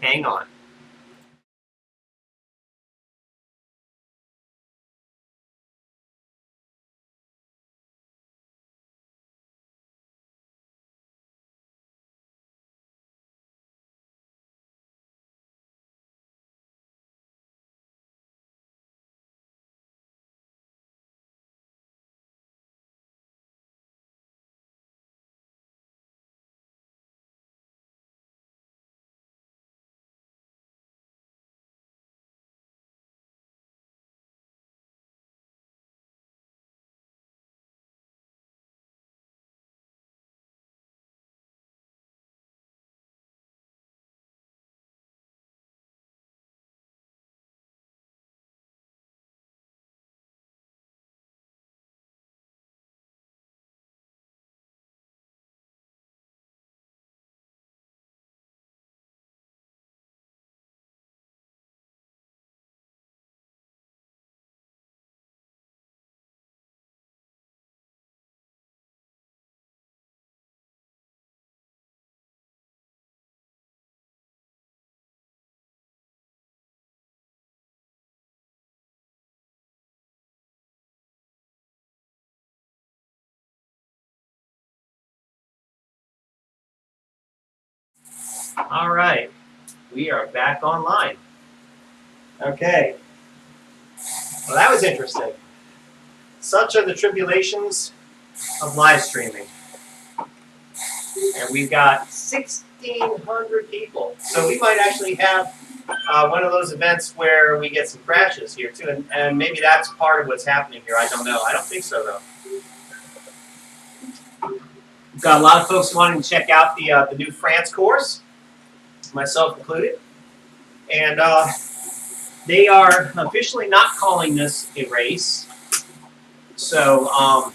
Hang on. All right, we are back online. Okay. Well, that was interesting. Such are the tribulations of live streaming. And we've got 1,600 people. So we might actually have one of those events where we get some crashes here too. And maybe that's part of what's happening here. I don't know. I don't think so, though. We've got a lot of folks wanting to check out the new France course, myself included. And they are officially not calling this a race. So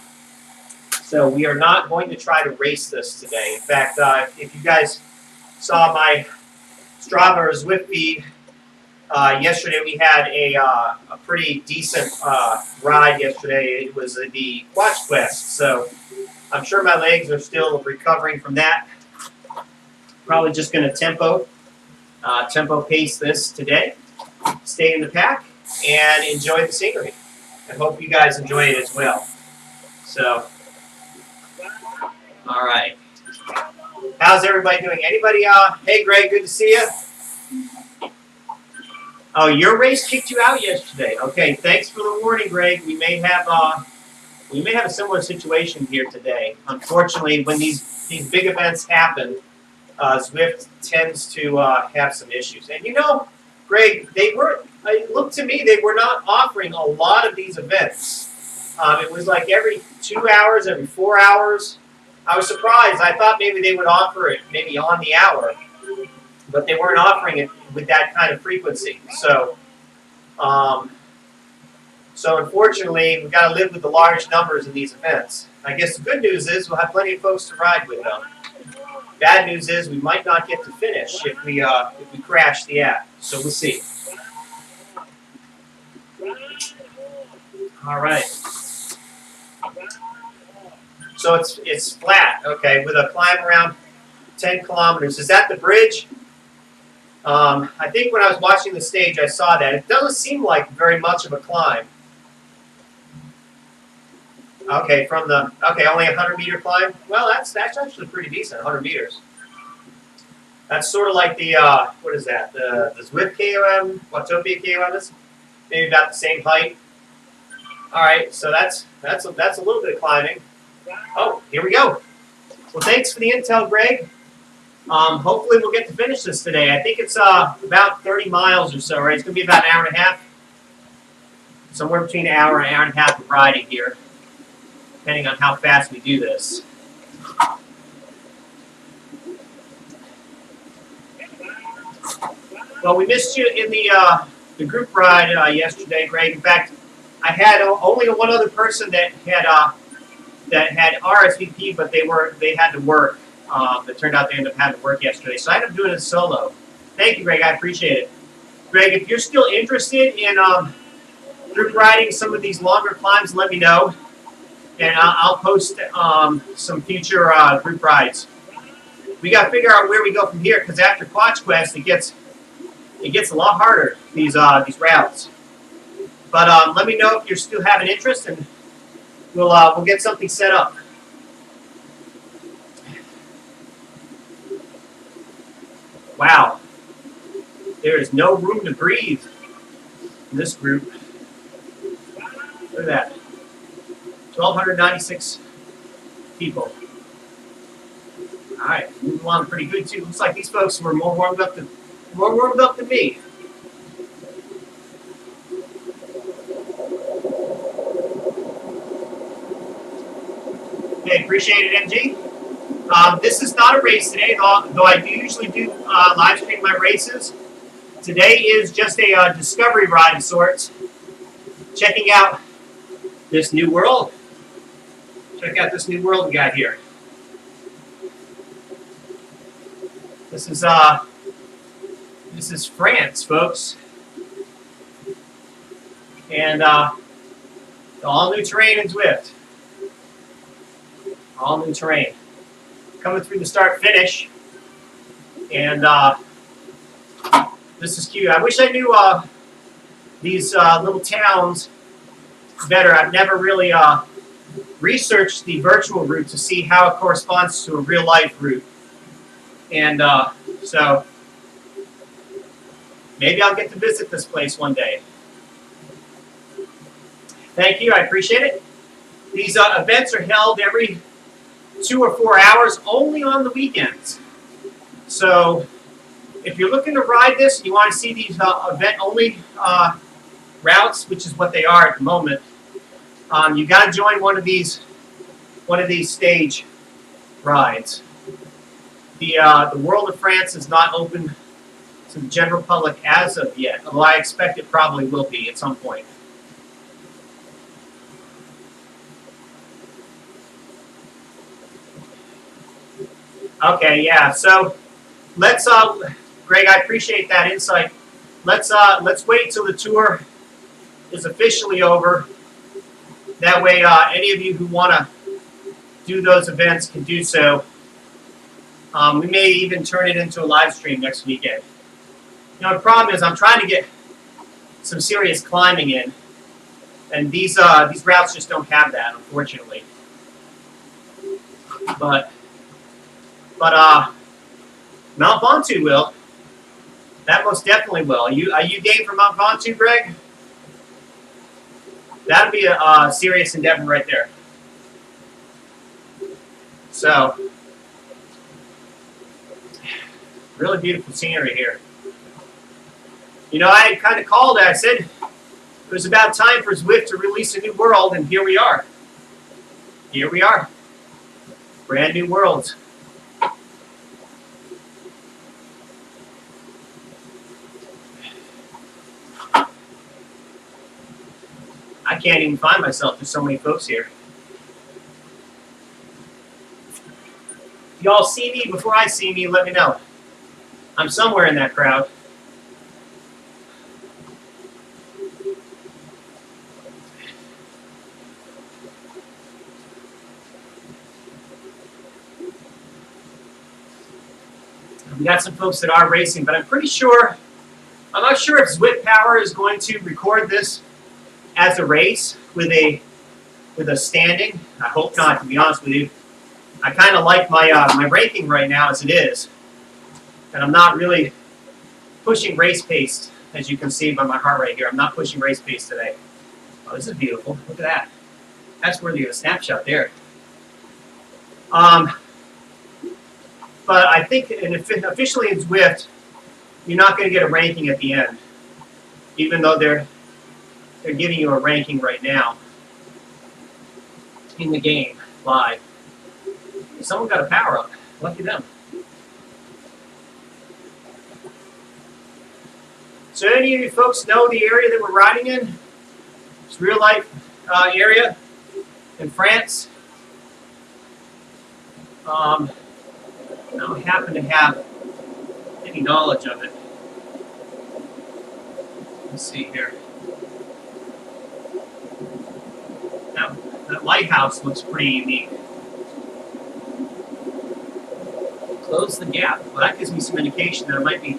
so we are not going to try to race this today. In fact, if you guys saw my Strava or Zwift feed, yesterday we had a pretty decent ride yesterday. It was the Quatch Quest. So I'm sure my legs are still recovering from that. Probably just going to tempo pace this today. Stay in the pack and enjoy the scenery. I hope you guys enjoy it as well. So, all right. How's everybody doing? Anybody? Hey, Greg, good to see you. Oh, your race kicked you out yesterday. Okay, thanks for the warning, Greg. We may have a similar situation here today. Unfortunately, when these big events happen, Zwift tends to have some issues. And you know, Greg, it looked to me they were not offering a lot of these events. It was like every 2 hours, every 4 hours. I was surprised. I thought maybe they would offer it maybe on the hour, but they weren't offering it with that kind of frequency. So, so unfortunately, we've got to live with the large numbers in these events. I guess the good news is we'll have plenty of folks to ride with them. Bad news is we might not get to finish if we crash the app. So we'll see. All right. So it's flat, okay, with a climb around 10 kilometers. Is that the bridge? I think when I was watching the stage, I saw that. It doesn't seem like very much of a climb. Okay, only a 100-meter climb. Well, that's actually pretty decent, 100 meters. That's sort of like the what is that? The Zwift KOM, Watopia KOM is maybe about the same height. All right, so that's a little bit of climbing. Oh, here we go. Well, thanks for the intel, Greg. Hopefully we'll get to finish this today. I think it's about 30 miles or so, right? It's going to be about an hour and a half. Somewhere between an hour and a half of riding here, depending on how fast we do this. Well, we missed you in the group ride yesterday, Greg. In fact, I had only one other person that had RSVP, but they had to work. It turned out they ended up having to work yesterday, so I ended up doing it solo. Thank you, Greg. I appreciate it. Greg, if you're still interested in group riding some of these longer climbs, let me know, and I'll post some future group rides. We got to figure out where we go from here, because after Quatch Quest, it gets it gets a lot harder, these routes. But let me know if you still have an interest, and we'll get something set up. Wow, there is no room to breathe in this group. Look at that, 1,296 people. All right, moving along pretty good too. Looks like these folks were more warmed up than me. Okay, appreciate it, MG. This is not a race today, though I do usually do live stream my races. Today is just a discovery ride of sorts. Checking out this new world. Check out this new world we got here. This is France, folks, and all new terrain in Zwift. All new terrain. Coming through the start finish, and this is cute. I wish I knew these little towns better. I've never really researched the virtual route to see how it corresponds to a real life route, and so maybe I'll get to visit this place one day. Thank you, I appreciate it. These events are held every 2 or 4 hours, only on the weekends. So if you're looking to ride this and you want to see these event-only routes, which is what they are at the moment, you got to join one of these stage rides. The World of France is not open to the general public as of yet, although I expect it probably will be at some point. Okay, yeah. So let's, Greg, I appreciate that insight. Let's wait till the tour is officially over. That way, any of you who want to do those events can do so. We may even turn it into a live stream next weekend. You know, the problem is I'm trying to get some serious climbing in, and these routes just don't have that, unfortunately. But Mount Ventoux will. That most definitely will. Are you game for Mount Ventoux, Greg? That'd be a serious endeavor right there. So, really beautiful scenery here. You know, I kind of called it. I said it was about time for Zwift to release a new world, and here we are. Here we are. Brand new worlds. I can't even find myself. There's so many folks here. If y'all see me before I see me, let me know. I'm somewhere in that crowd. We got some folks that are racing, but I'm not sure if Zwift Power is going to record this as a race with a standing. I hope not, to be honest with you. I kind of like my my ranking right now as it is, and I'm not really pushing race pace, as you can see by my heart rate here. I'm not pushing race pace today. Oh, this is beautiful. Look at that. That's worthy of a snapshot there. But I think officially in Zwift, you're not going to get a ranking at the end, even though they're giving you a ranking right now in the game, live. Someone got a power up. Lucky them. So any of you folks know the area that we're riding in? It's real life area in France. I don't happen to have any knowledge of it. Let's see here. That lighthouse looks pretty unique. Close the gap. Well, that gives me some indication that it might be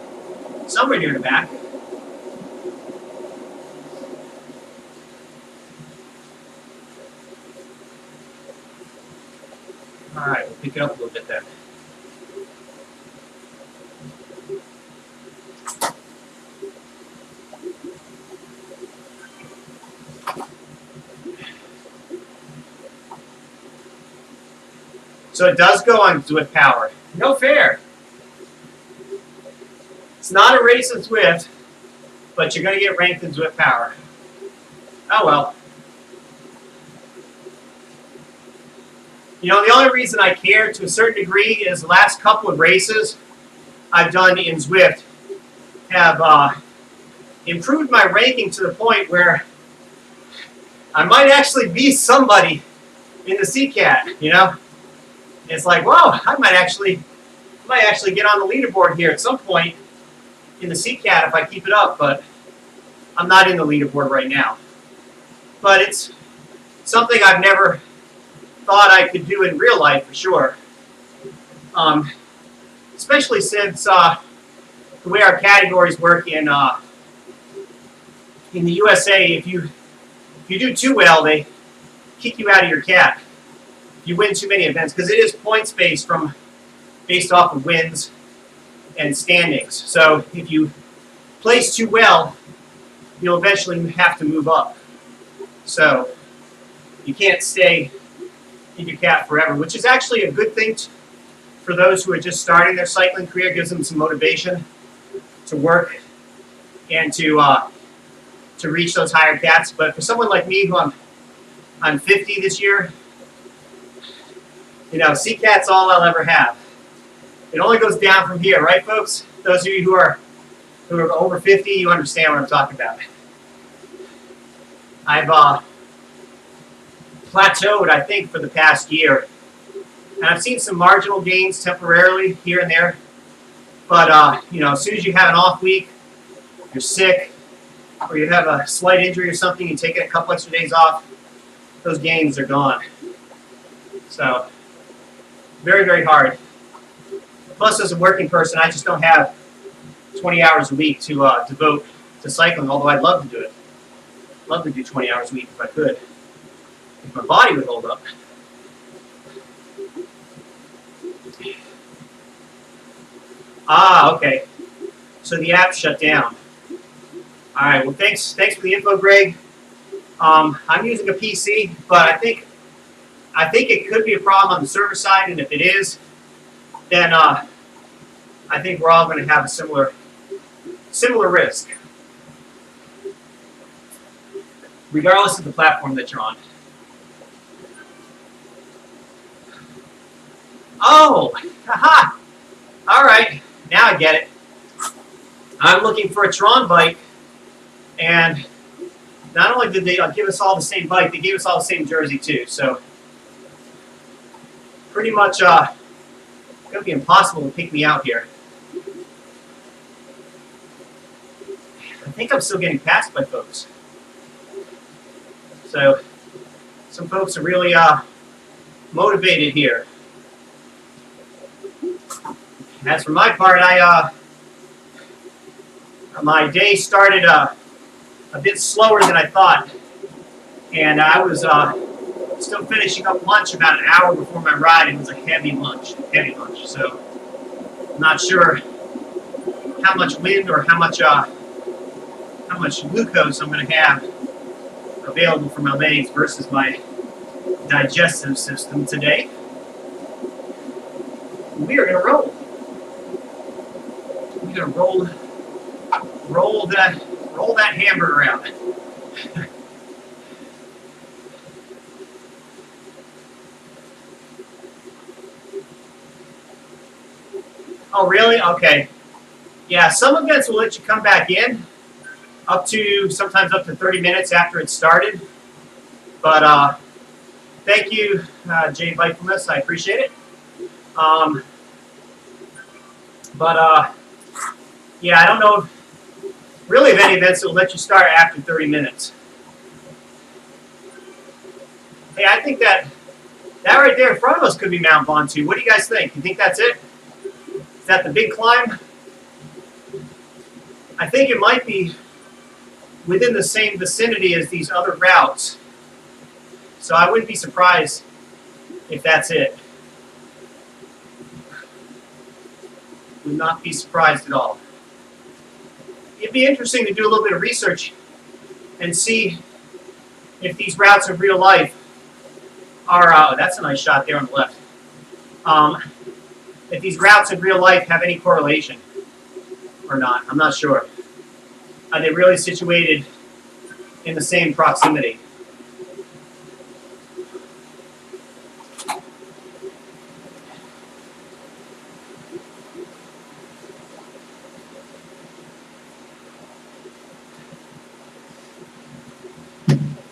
Somewhere near the back. All right, we'll pick it up a little bit then. So it does go on Zwift Power. No fair. It's not a race in Zwift, but you're going to get ranked in Zwift Power. Oh well. You know, the only reason I care to a certain degree is the last couple of races I've done in Zwift have improved my ranking to the point where I might actually be somebody in the CCAT, you know? It's like, wow, I might actually get on the leaderboard here at some point in the CCAT if I keep it up, but I'm not in the leaderboard right now. But it's something I've never thought I could do in real life for sure. Especially since the way our categories work in the USA, if you do too well, they kick you out of your cat. You win too many events because it is points based off of wins and standings. So if you place too well, you'll eventually have to move up. So you can't stay in your cat forever, which is actually a good thing for those who are just starting their cycling career. It gives them some motivation to work and to reach those higher cats. But for someone like me, who I'm 50 this year, you know, CCAT's all I'll ever have. It only goes down from here, right, folks? Those of you who are over 50, you understand what I'm talking about. I've plateaued, I think, for the past year, and I've seen some marginal gains temporarily here and there. But you know, as soon as you have an off week, you're sick, or you have a slight injury or something, you take a couple extra days off, those gains are gone. So very, very hard. Plus, as a working person, I just don't have 20 hours a week to devote to cycling, although I'd love to do it. Love to do 20 hours a week if I could. If my body would hold up. Ah, okay. So the app shut down. All right, well, thanks for the info, Greg. I'm using a PC, but I think it could be a problem on the server side, and if it is, then I think we're all going to have a similar risk, regardless of the platform that you're on. Oh, haha! All right, now I get it. I'm looking for a Tron bike, and not only did they give us all the same bike, they gave us all the same jersey too. So pretty much going to be impossible to pick me out here. I think I'm still getting passed by folks. So some folks are really motivated here. As for my part, my day started a bit slower than I thought, and I was still finishing up lunch about an hour before my ride. It was a heavy lunch. So I'm not sure how much wind or how much glucose I'm going to have available for my legs versus my digestive system today. We are going to roll. We're going to roll that hamburger out. Oh, really? Okay. Yeah, some events will let you come back in sometimes up to 30 minutes after it started. But thank you, Jay Vitefulness. I appreciate it. Yeah, I don't know really of any events that will let you start after 30 minutes. Hey, I think that right there in front of us could be Mount Ventoux. What do you guys think? You think that's it? Is that the big climb? I think it might be within the same vicinity as these other routes. So I wouldn't be surprised if that's it. Would not be surprised at all. It'd be interesting to do a little bit of research and see if these routes in real life are, that's a nice shot there on the left. If these routes in real life have any correlation or not. I'm not sure. Are they really situated in the same proximity?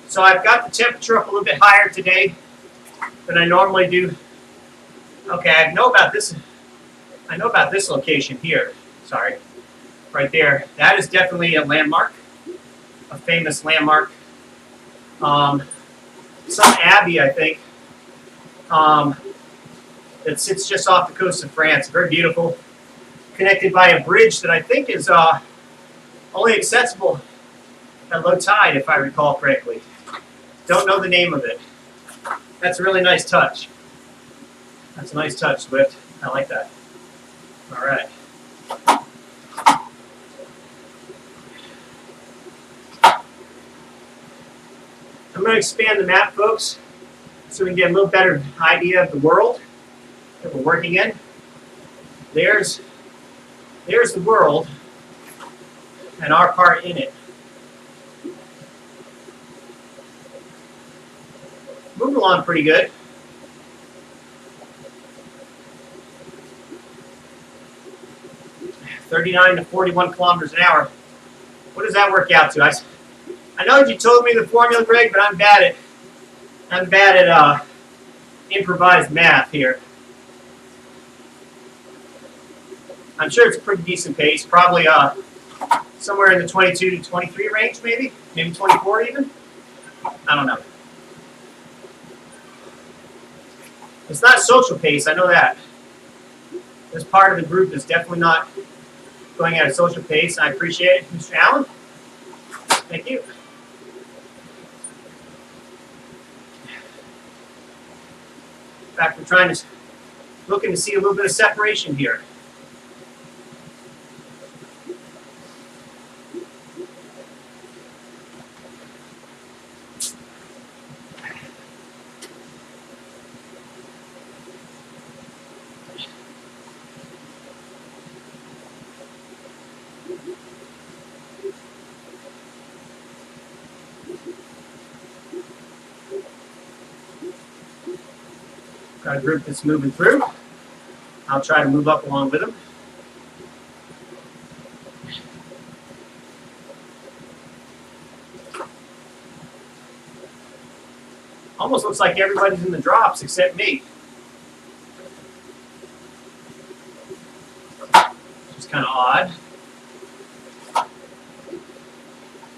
So I've got the temperature up a little bit higher today than I normally do. Okay, I know about this location here. Sorry, right there. That is definitely a landmark, a famous landmark. Some abbey, I think, that sits just off the coast of France. Very beautiful, connected by a bridge that I think is only accessible at low tide, if I recall correctly. Don't know the name of it. That's a really nice touch. That's a nice touch, Zwift. I like that. All right. I'm going to expand the map, folks, so we can get a little better idea of the world that we're working in. There's the world and our part in it. Moving along pretty good. $39 to 41 kilometers an hour. What does that work out to? I know you told me the formula, Greg, but I'm bad at improvised math here. I'm sure it's a pretty decent pace. Probably somewhere in the 22 to 23 range, maybe 24 even. I don't know. It's not social pace, I know that. This part of the group is definitely not going at a social pace. I appreciate it. Mr. Allen, thank you. In fact, we're looking to see a little bit of separation here. Got a group that's moving through. I'll try to move up along with them. Almost looks like everybody's in the drops except me. Which is kind of odd.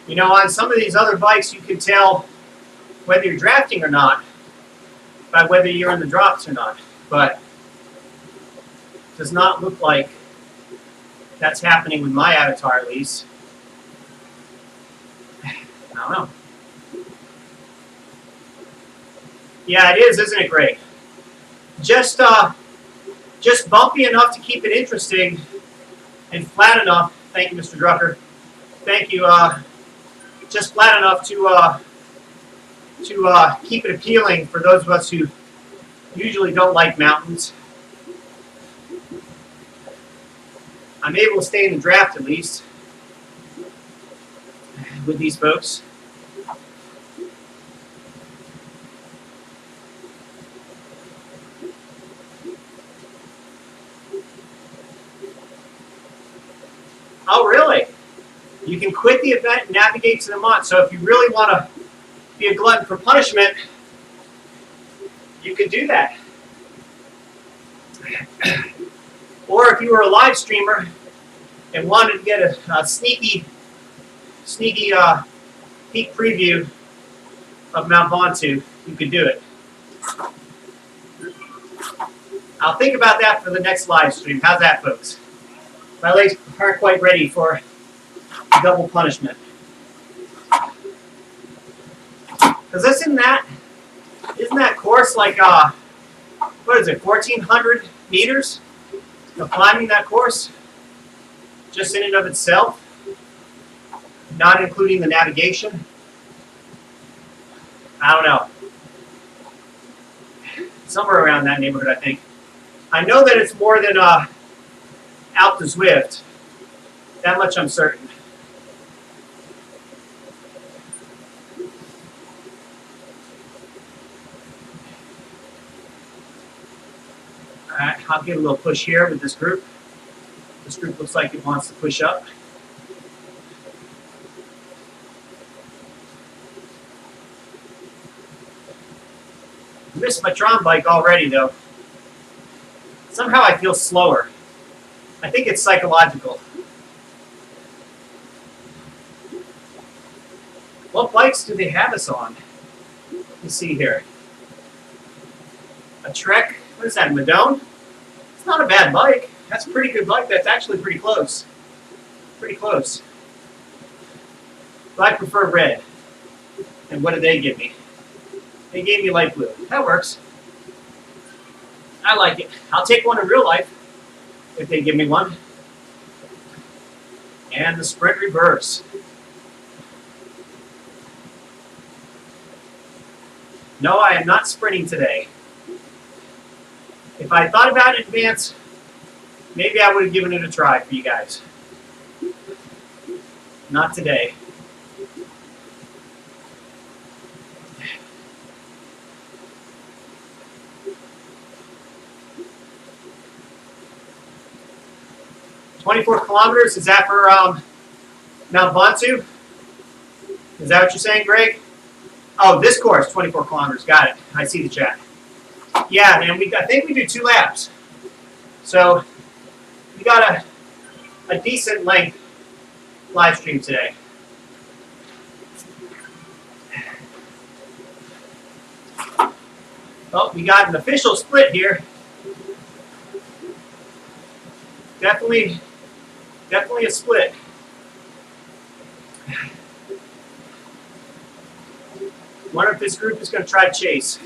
You know, on some of these other bikes, you can tell whether you're drafting or not by whether you're in the drops or not, but it does not look like that's happening with my avatar, at least. I don't know. Yeah, it is, isn't it, Greg? Just bumpy enough to keep it interesting, and flat enough. Thank you, Mr. Drucker. Thank you. Just flat enough to keep it appealing for those of us who usually don't like mountains. I'm able to stay in the draft at least with these folks. Oh, really? You can quit the event and navigate to the month. So if you really want to be a glutton for punishment, you could do that. Or if you were a live streamer and wanted to get a sneaky peek preview of Mount Ventoux, you could do it. I'll think about that for the next live stream. How's that, folks? My legs aren't quite ready for double punishment. Because isn't that course like what is it, 1,400 meters of climbing that course, just in and of itself, not including the navigation? I don't know. Somewhere around that neighborhood, I think. I know that it's more than out to Zwift. That much I'm certain. Alright, I'll give a little push here with this group. This group looks like it wants to push up. I missed my Tron bike already, though. Somehow I feel slower. I think it's psychological. What bikes do they have us on? Let me see here. A Trek. What is that, Madone? It's not a bad bike. That's a pretty good bike. That's actually pretty close. Pretty close. But I prefer red. And what did they give me? They gave me light blue. That works. I like it. I'll take one in real life if they give me one. And the sprint reverse. No, I am not sprinting today. If I thought about it in advance, maybe I would have given it a try for you guys. Not today. $24 is that for Mount Ventoux? Is that what you're saying, Greg? Oh, this course, 24 kilometers. Got it. I see the chat. Yeah, and I think we do 2 laps. So we got a decent length live stream today. Oh, we got an official split here. Definitely a split. Wonder if this group is going to try to chase.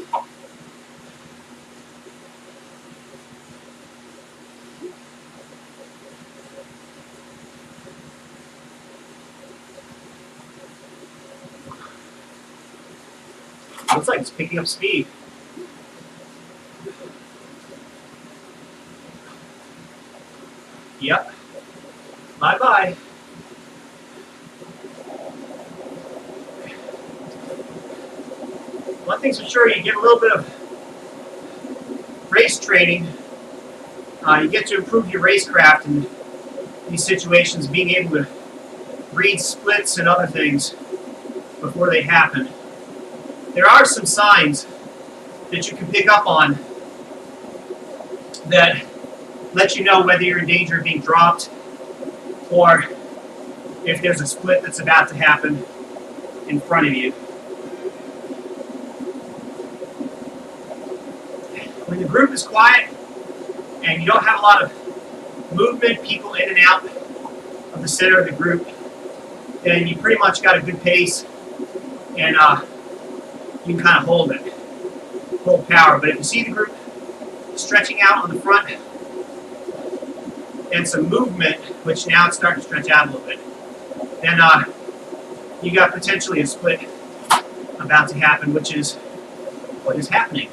Looks like it's picking up speed. Yep. Bye-bye. One thing's for sure, you get a little bit of race training. You get to improve your racecraft in these situations, being able to read splits and other things before they happen. There are some signs that you can pick up on that let you know whether you're in danger of being dropped or if there's a split that's about to happen in front of you. When the group is quiet and you don't have a lot of movement, people in and out of the center of the group, then you pretty much got a good pace and you can kind of hold it, hold power. But if you see the group stretching out on the front and some movement, which now it's starting to stretch out a little bit, then you got potentially a split about to happen, which is what is happening.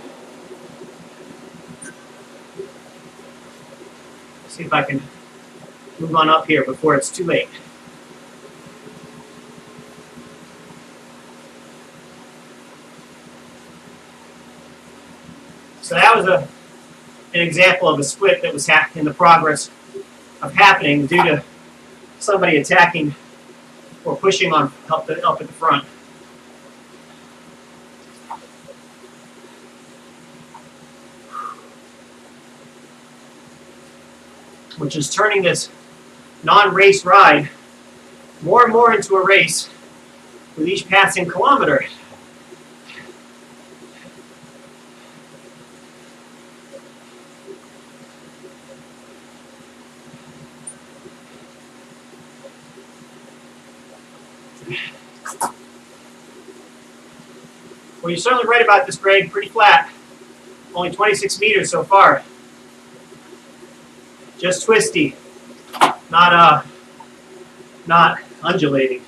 See if I can move on up here before it's too late. So that was an example of a split that was in the progress of happening due to somebody attacking or pushing on up at the front. Which is turning this non-race ride more and more into a race with each passing kilometer. Well, you're certainly right about this grade. Pretty flat. Only 26 meters so far. Just twisty. Not undulating.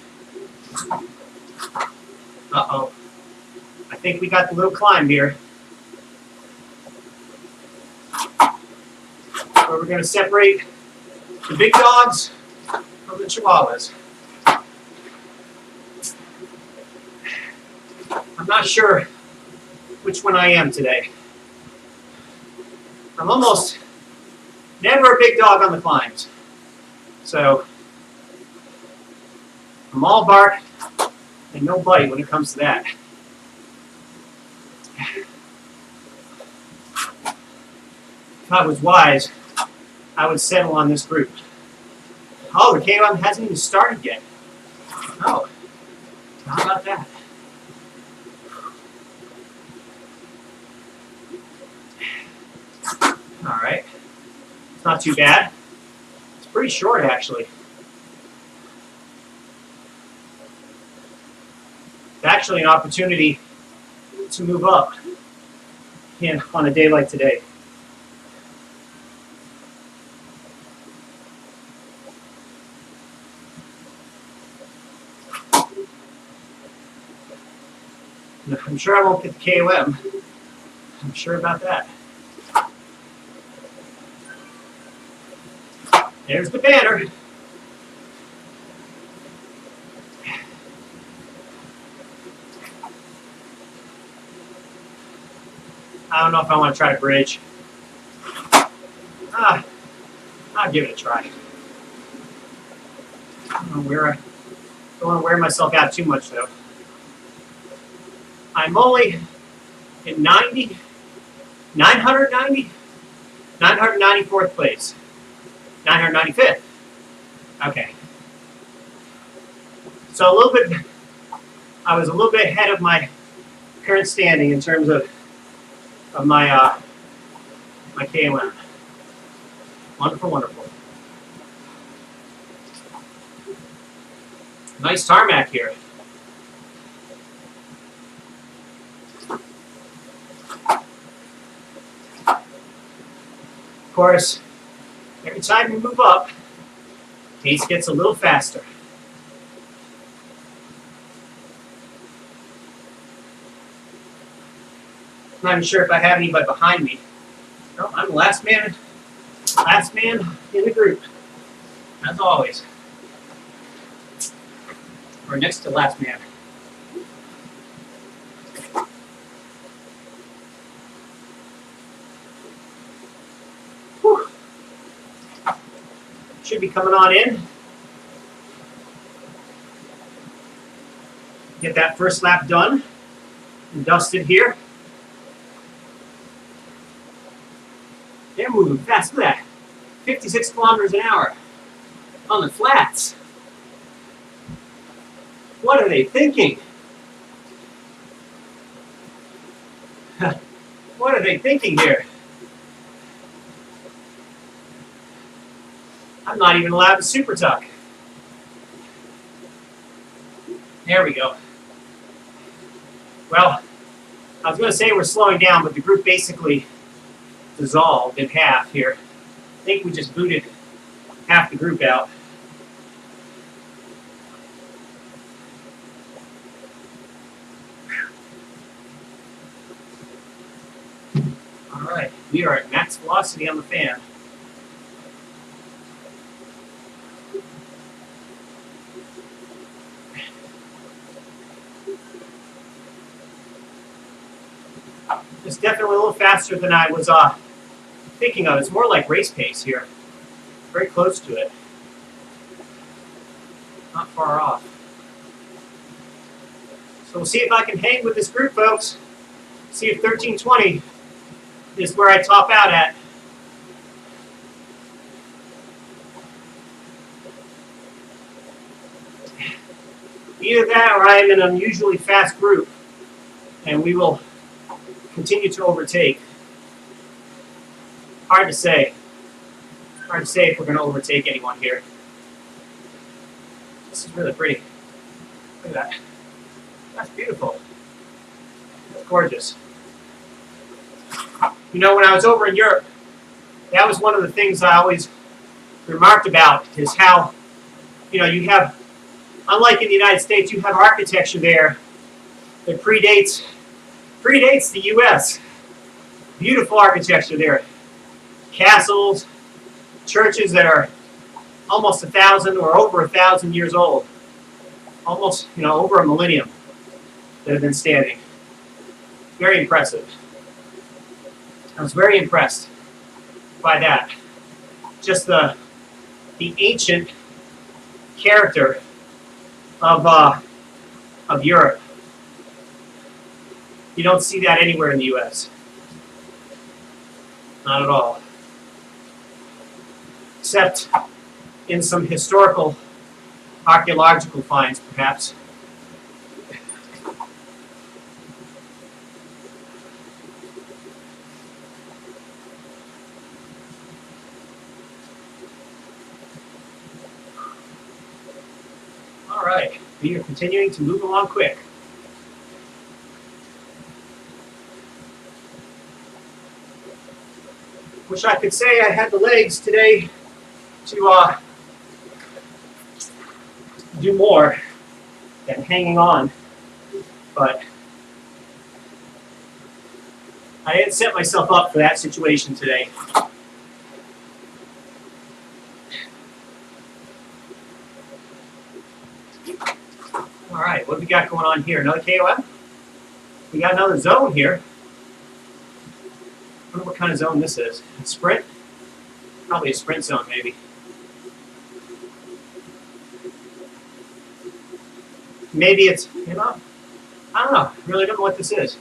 Uh-oh. I think we got the little climb here. Where we're going to separate the big dogs from the chihuahuas. I'm not sure which one I am today. I'm almost never a big dog on the climbs. So I'm all bark and no bite when it comes to that. If I was wise, I would settle on this group. Oh, the KOM hasn't even started yet. Oh, how about that? All right, it's not too bad. It's pretty short, actually. It's actually an opportunity to move up on a day like today. I'm sure I won't get the KOM. I'm sure about that. There's the banner. I don't know if I want to try to bridge. I'll give it a try. I don't want to wear myself out too much, though. I'm only in 994th place. 995th. Okay. So I was a little bit ahead of my current standing in terms of my my KOM. Wonderful, wonderful. Nice tarmac here. Of course, every time you move up, pace gets a little faster. I'm not even sure if I have anybody behind me. No, I'm the last man in the group, as always. Or next to last man. Whew. Should be coming on in. Get that first lap done and dusted here. They're moving fast. Look at that. 56 kilometers an hour on the flats. What are they thinking? What are they thinking here? I'm not even allowed to super tuck. There we go. Well, I was going to say we're slowing down, but the group basically dissolved in half here. I think we just booted half the group out. All right, we are at max velocity on the fan. It's definitely a little faster than I was thinking of. It's more like race pace here. Very close to it. Not far off. So we'll see if I can hang with this group, folks. See if 1320 is where I top out at. Either that or I am an unusually fast group, and we will continue to overtake. Hard to say. Hard to say if we're going to overtake anyone here. This is really pretty. Look at that. That's beautiful. That's gorgeous. You know, when I was over in Europe, that was one of the things I always remarked about is how, you know, you have, unlike in the United States, you have architecture there that predates the U.S. Beautiful architecture there. Castles, churches that are almost 1,000 or over 1,000 years old. Almost, you know, over a millennium that have been standing. Very impressive. I was very impressed by that. Just the ancient character of Europe. You don't see that anywhere in the U.S. Not at all. Except in some historical archaeological finds, perhaps. All right, we are continuing to move along quick. Wish I could say I had the legs today to do more than hanging on, but I didn't set myself up for that situation today. All right, what do we got going on here? Another KOM? We got another zone here. I wonder what kind of zone this is. A sprint? Probably a sprint zone, maybe. Maybe it's, you know, I don't know. I really don't know what this is.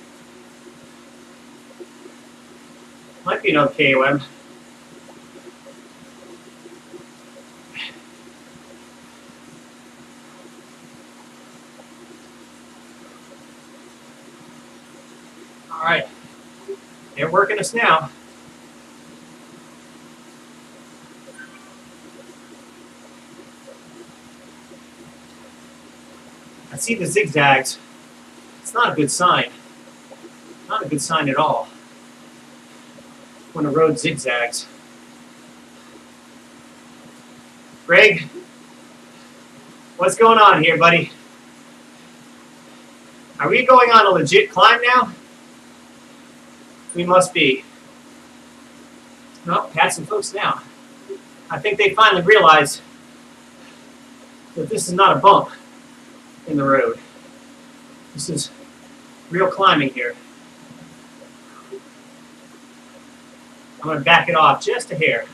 Might be another KOM. All right. They're working us now. I see the zigzags. It's not a good sign. Not a good sign at all when the road zigzags. Greg, what's going on here, buddy? Are we going on a legit climb now? We must be. Well, passing folks now. I think they finally realized that this is not a bump in the road. This is real climbing here. I'm going to back it off just a hair.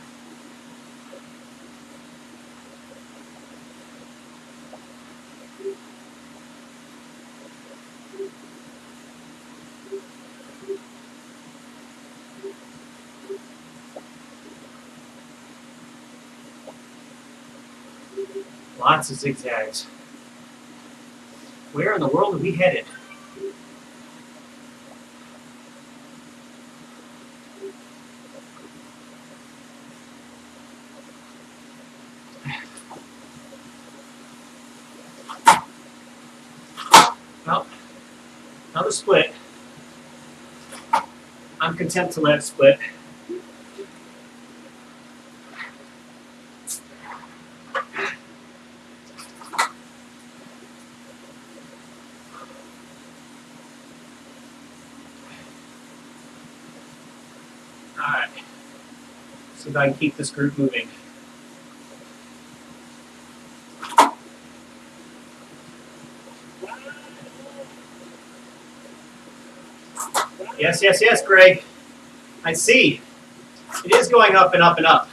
Lots of zigzags. Where in the world are we headed? Well, another split. I'm content to let it split. Alright. See if I can keep this group moving. Yes, yes, yes, Greg. I see. It is going up and up and up.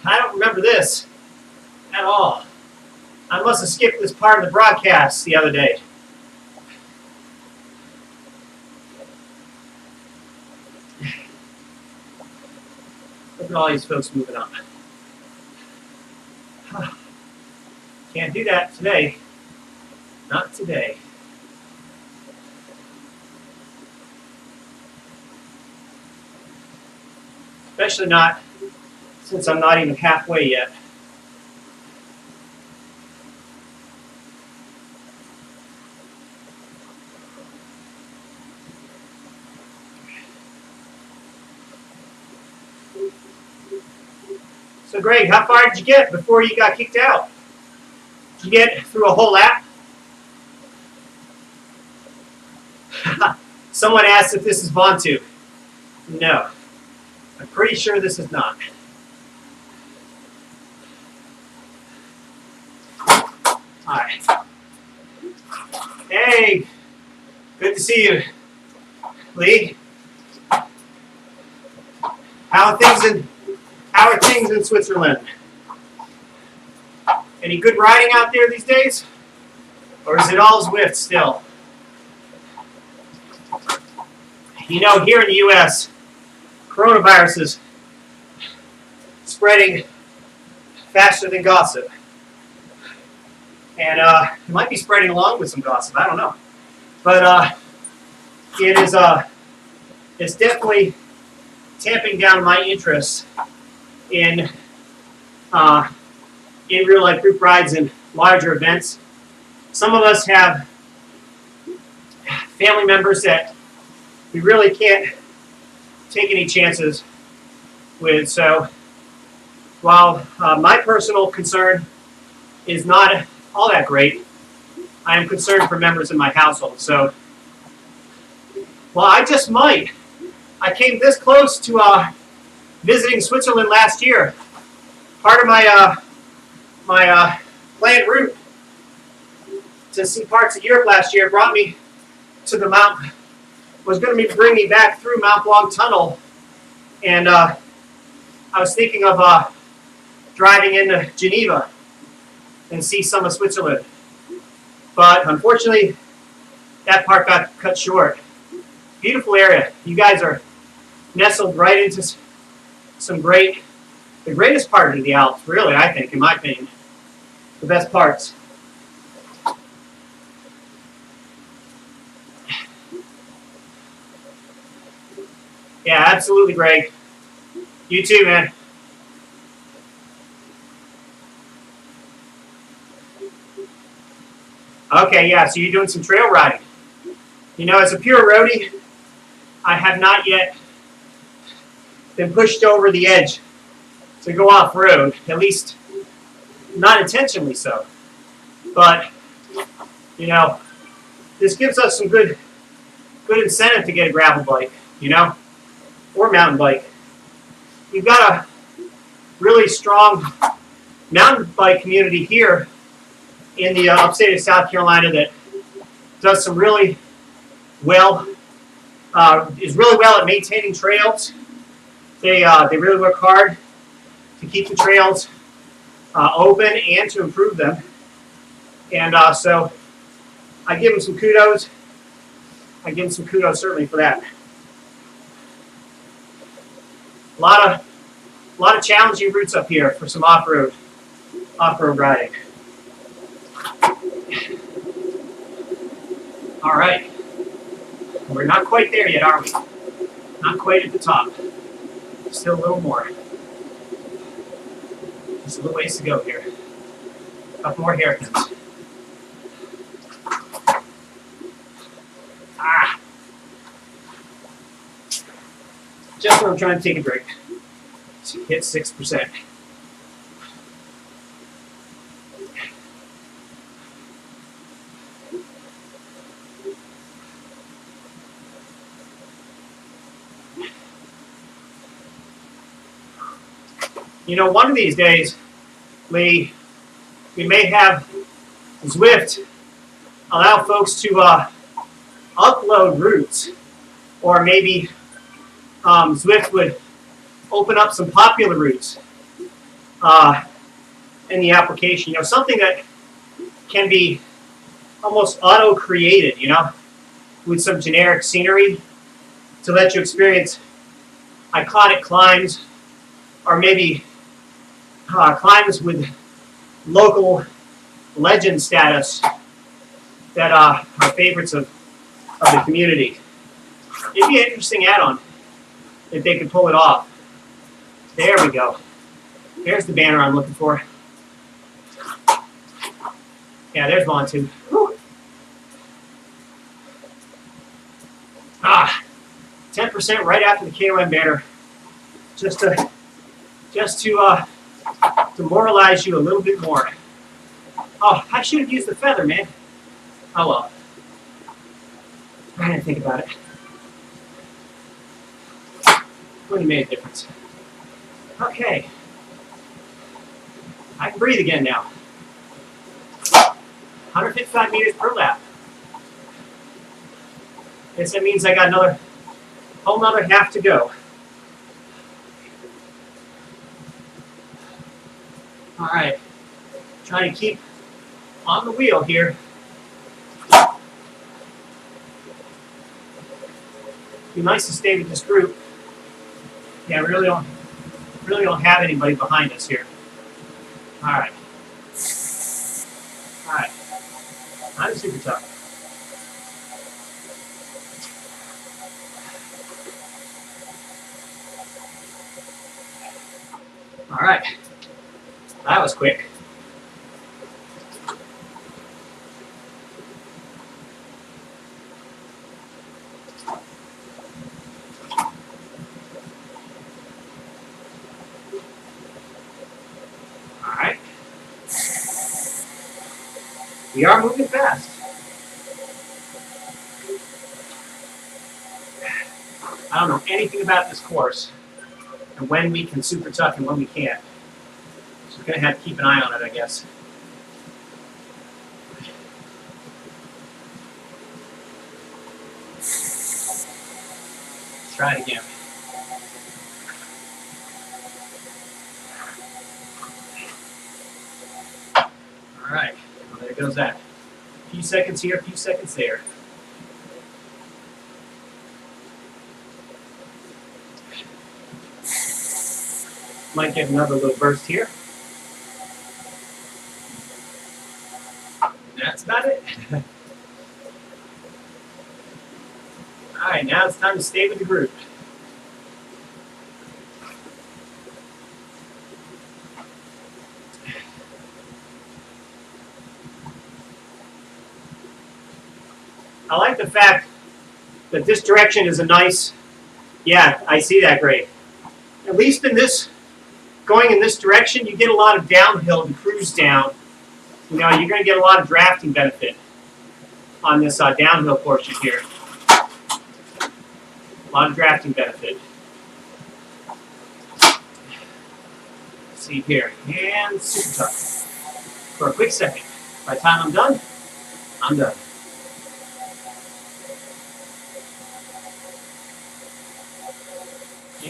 I don't remember this at all. I must have skipped this part of the broadcast the other day. Look at all these folks moving up. Can't do that today. Not today. Especially not since I'm not even halfway yet. So Greg, how far did you get before you got kicked out? Did you get through a whole lap? Someone asked if this is Vontu. No. I'm pretty sure this is not. Alright. Hey, good to see you, Lee. How are things in Switzerland? Any good riding out there these days? Or is it all Zwift still? You know, here in the US, coronavirus is spreading faster than gossip. And it might be spreading along with some gossip, I don't know. But it's definitely tamping down my interest in real life group rides and larger events. Some of us have family members that we really can't take any chances with. So while my personal concern is not all that great, I am concerned for members in my household. So, well, I just might. I came this close to visiting Switzerland last year. Part of my planned route to see parts of Europe last year brought me to the Mount. Was going to bring me back through Mount Blanc Tunnel, and I was thinking of driving into Geneva and see some of Switzerland. But unfortunately, that part got cut short. Beautiful area. You guys are nestled right into the greatest part of the Alps, really, I think, in my opinion. The best parts. Yeah, absolutely, Greg. You too, man. Okay, yeah, so you're doing some trail riding. You know, as a pure roadie, I have not yet been pushed over the edge to go off-road, at least not intentionally so. But, you know, this gives us some good incentive to get a gravel bike, you know, or mountain bike. You've got a really strong mountain bike community here in the upstate of South Carolina that does some really well, is really well at maintaining trails. They really work hard to keep the trails open and to improve them. And so I give them some kudos. I give them some kudos certainly for that. A lot of challenging routes up here for some off-road riding. All right, we're not quite there yet, are we? Not quite at the top. Still a little more. Just a little ways to go here. A couple more hairpins. Just when I'm trying to take a break. So hit 6%. You know, one of these days, Lee, we may have Zwift allow folks to upload routes, or maybe Zwift would open up some popular routes in the application. You know, something that can be almost auto-created, you know, with some generic scenery to let you experience iconic climbs, or maybe climbs with local legend status that are favorites of the community. It'd be an interesting add-on if they could pull it off. There we go. There's the banner I'm looking for. Yeah, there's Vontu. 10% right after the KOM banner. Just to demoralize you a little bit more. Oh, I should have used the feather, man. Oh well. I didn't think about it. Really made a difference. Okay. I can breathe again now. 155 meters per lap. Guess that means I got another whole nother half to go. All right. Trying to keep on the wheel here. Be nice to stay with this group. Yeah, really don't have anybody behind us here. All right. All right. I'm super tough. All right. That was quick. All right. We are moving fast. I don't know anything about this course and when we can super tuck and when we can't. So we're going to have to keep an eye on it, I guess. Let's try it again. All right, well, there goes that. A few seconds here, a few seconds there. Might get another little burst here. That's about it. All right, now it's time to stay with the group. I like the fact that this direction is a nice, yeah, I see that, great. At least in this, going in this direction, you get a lot of downhill to cruise down. You know, you're going to get a lot of drafting benefit on this downhill portion here. A lot of drafting benefit. Let's see here, and super tuck. For a quick second. By the time I'm done, I'm done.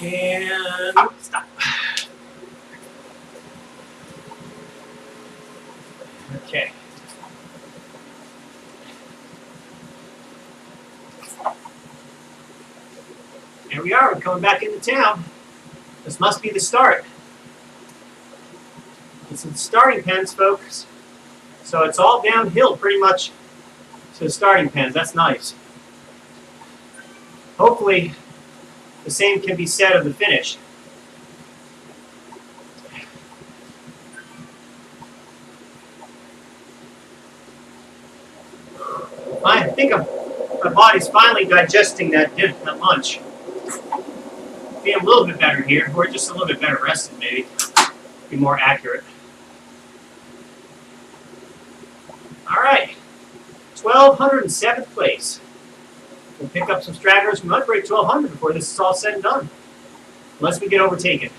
And stop. Okay. Here we are, we're coming back into town. This must be the start. It's the starting pens, folks. So it's all downhill pretty much to the starting pens. That's nice. Hopefully, the same can be said of the finish. I think my body's finally digesting that lunch. Be a little bit better here, or just a little bit better rested, maybe. Be more accurate. All right, 1,207th place. We'll pick up some stragglers. We might break 1,200 before this is all said and done, unless we get overtaken.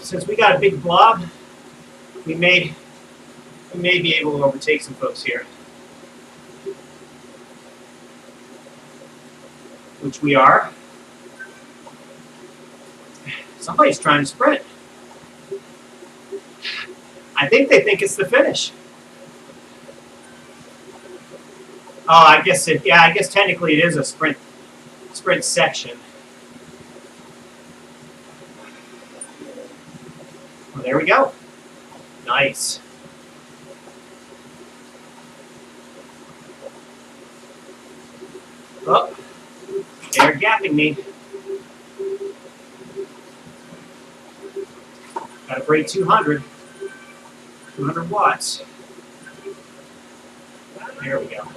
Since we got a big blob, we may be able to overtake some folks here, which we are. Somebody's trying to sprint. I think they think it's the finish. Oh, I guess I guess technically it is a sprint section. Well, there we go. Nice. Oh, they're gapping me. Got to break 200 watts. There we go.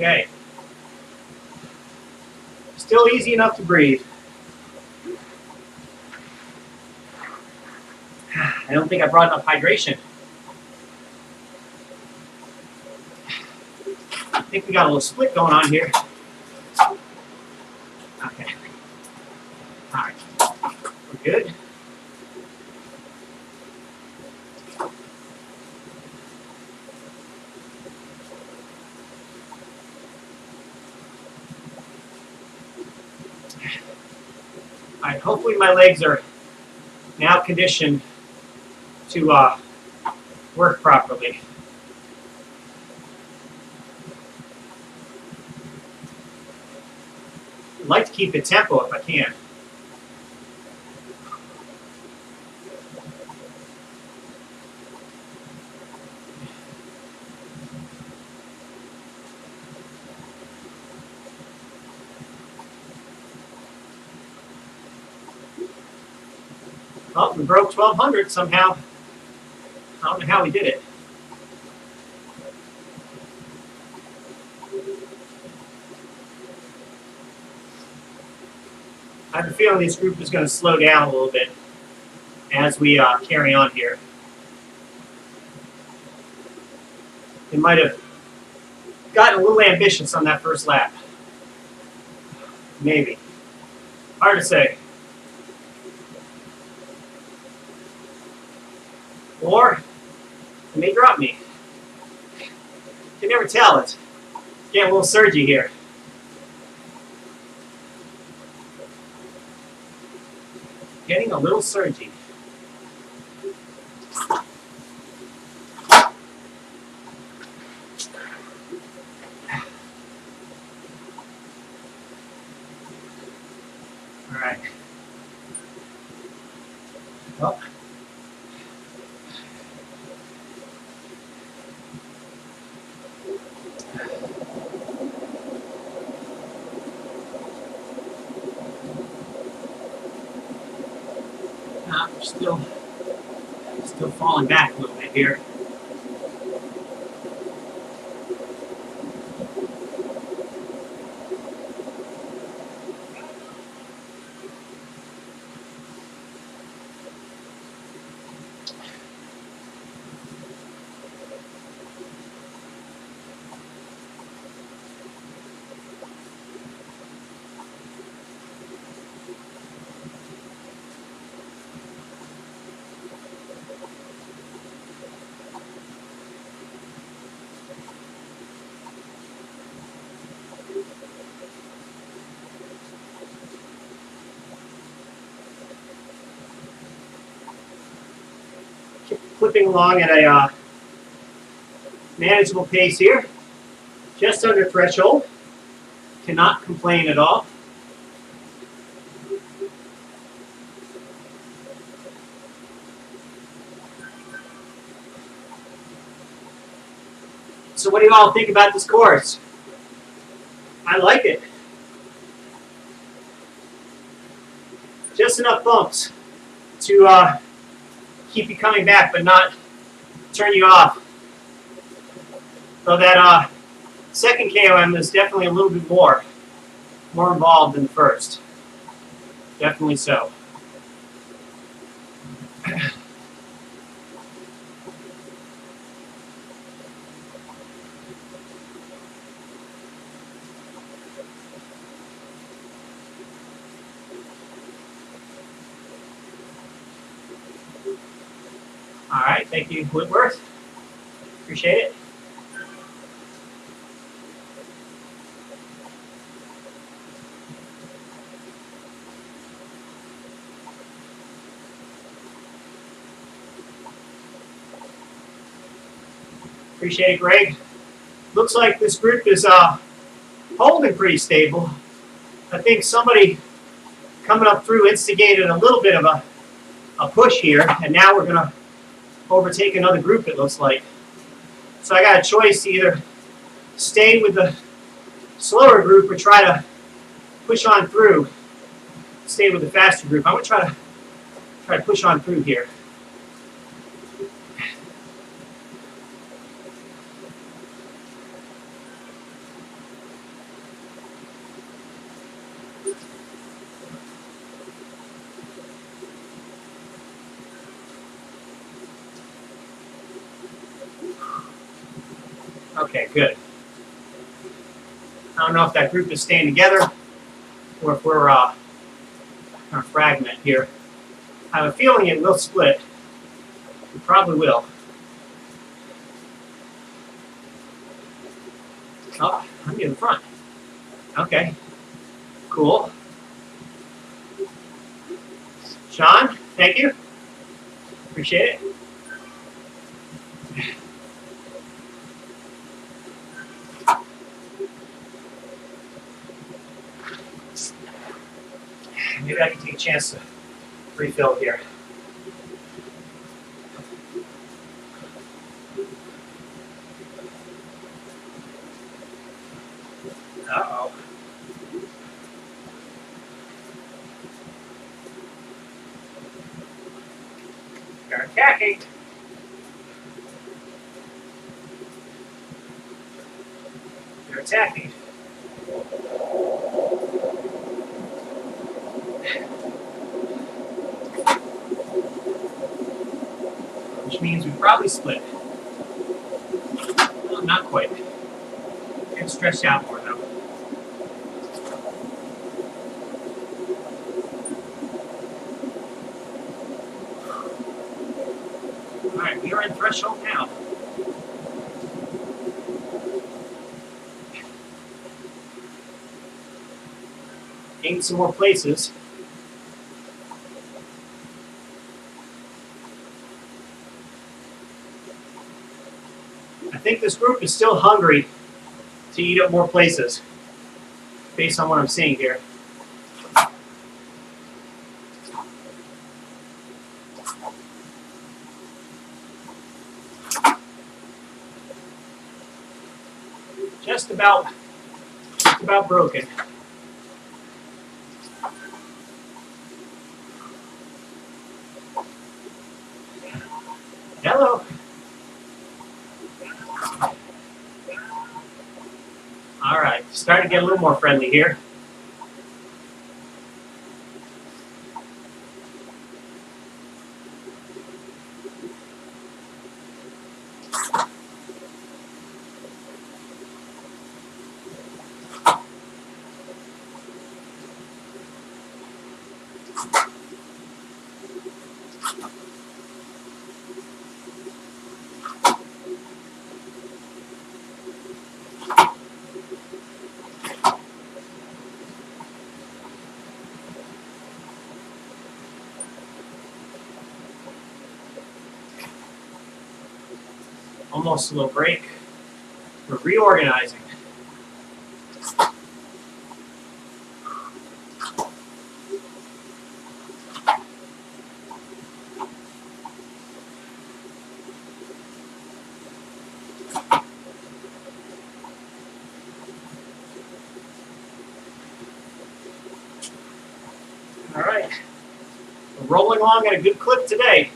Okay. Still easy enough to breathe. I don't think I brought enough hydration. I think we got a little split going on here. Okay. All right. We're good. All right. Hopefully my legs are now conditioned to work properly. I'd like to keep the tempo if I can. Oh, we broke 1200 somehow. I don't know how we did it. I have a feeling this group is going to slow down a little bit as we carry on here. They might have gotten a little ambitious on that first lap. Maybe. Hard to say. Or they may drop me. You can never tell. It's getting a little surgy here. Getting a little surgy. All right. Well. We're still falling back a little bit here. Clipping along at a manageable pace here, just under threshold. Cannot complain at all. So what do you all think about this course? I like it. Just enough bumps to keep you coming back, but not turn you off. So that second KOM is definitely a little bit more involved than the first. Definitely so. All right, thank you, Whitworth. Appreciate it. Appreciate it, Greg. Looks like this group is holding pretty stable. I think somebody coming up through instigated a little bit of a push here, and now we're going to overtake another group, it looks like. So I got a choice to either stay with the slower group or try to push on through, stay with the faster group. I'm going to try to push on through here. Okay, good. I don't know if that group is staying together or if we're going to fragment here. I have a feeling it will split. It probably will. Oh, I'm in the front. Okay, cool. Sean, thank you. Appreciate it. Maybe I can take a chance to refill here. Uh-oh. They're attacking. They're attacking. Which means we probably split. Well, not quite. Getting stretched out more though. Alright, we are in threshold now. Gain some more places. I think this group is still hungry to eat up more places, based on what I'm seeing here. Just about broken. Hello. All right, starting to get a little more friendly here. Almost a little break. We're reorganizing. All right. We're rolling along at a good clip today.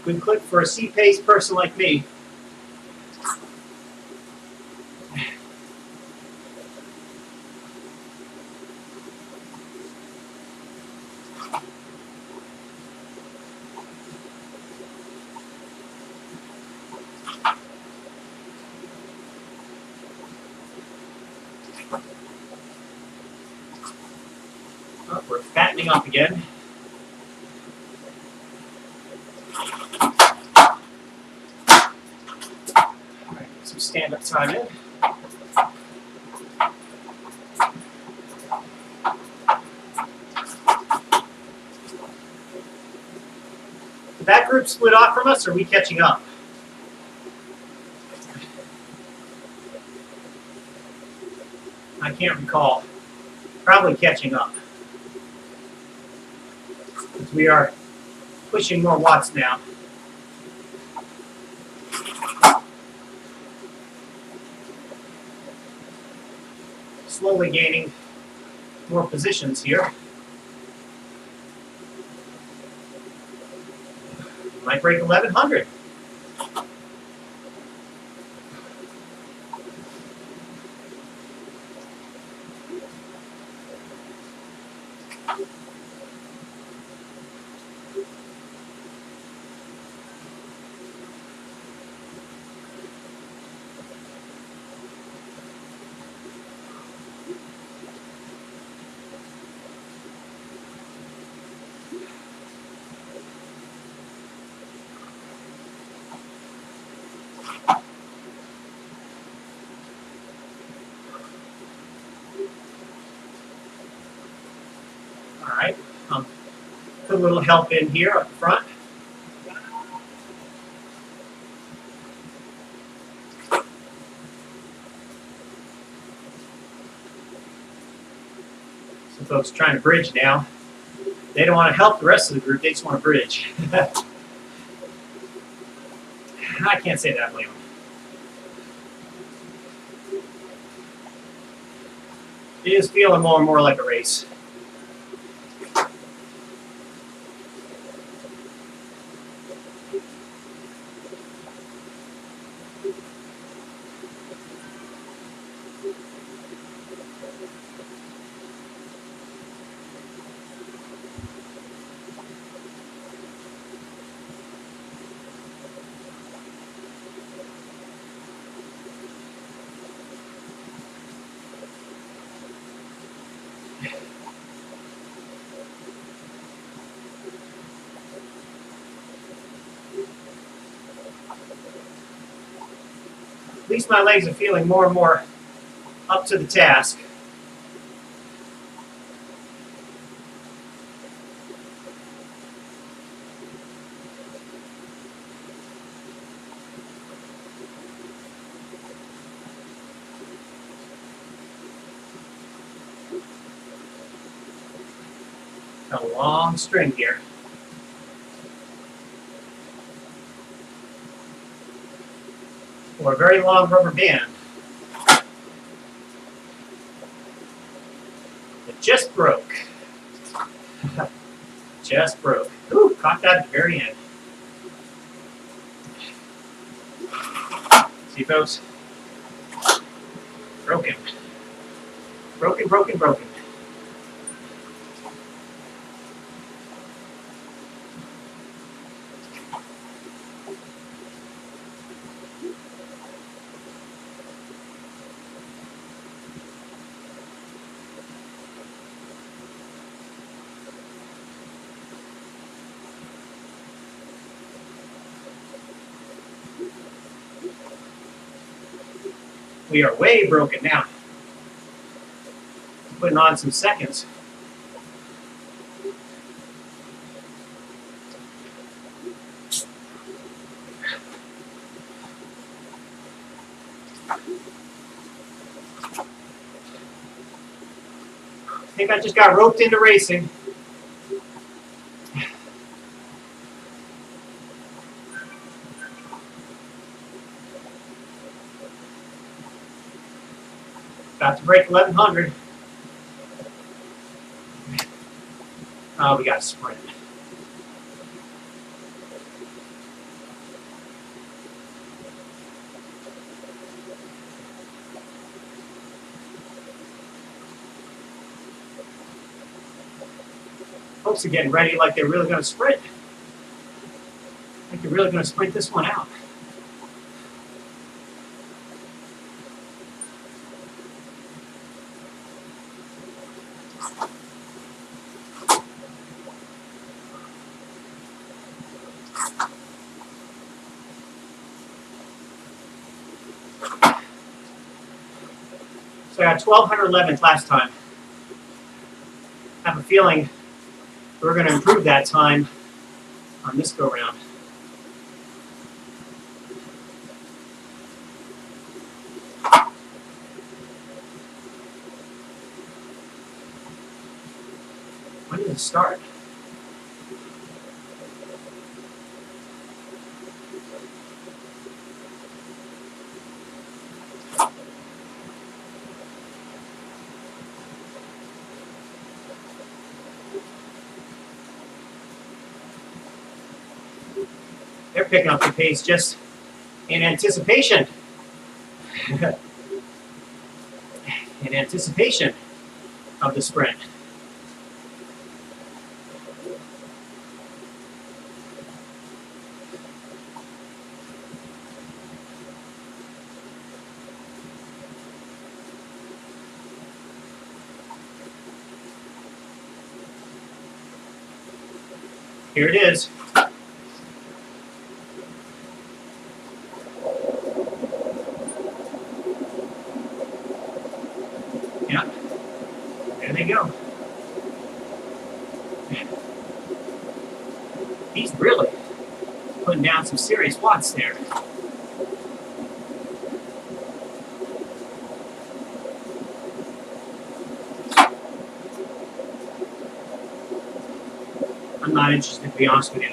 Good clip for a C-paced person like me. Oh, we're fattening up again. All right, some stand-up time in. Did that group split off from us, or are we catching up? I can't recall. Probably catching up. We are pushing more watts now. Slowly gaining more positions here. Might break 1100. All right. Put a little help in here up front. Some folks are trying to bridge now. They don't want to help the rest of the group. They just want to bridge. I can't say that I blame them. It is feeling more and more like a race. At least my legs are feeling more and more up to the task. A long string here. Or a very long rubber band. It just broke. Just broke. Ooh, caught that at the very end. See, folks? Broken. Broken, broken, broken. We are way broken now. Putting on some seconds. I think I just got roped into racing. About to break 1100. Oh, we got to sprint. Folks are getting ready like they're really going to sprint. I think they're really going to sprint this one out. So I got 1211 last time. I have a feeling we're going to improve that time on this go round. When did it start? They're picking up the pace just in anticipation. In anticipation of the sprint. Here it is. Yeah, there they go. He's really putting down some serious watts there. I'm not interested, to be honest with you.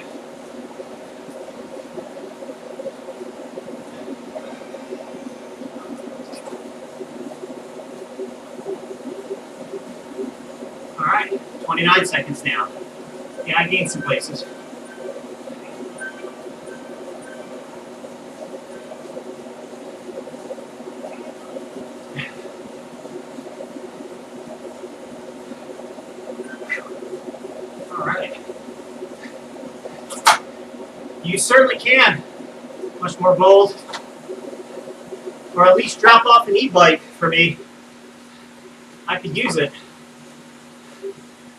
All right, 29 seconds now. Yeah, I gained some places. All right. You certainly can. Much more bold. Or at least drop off an e-bike for me. I could use it.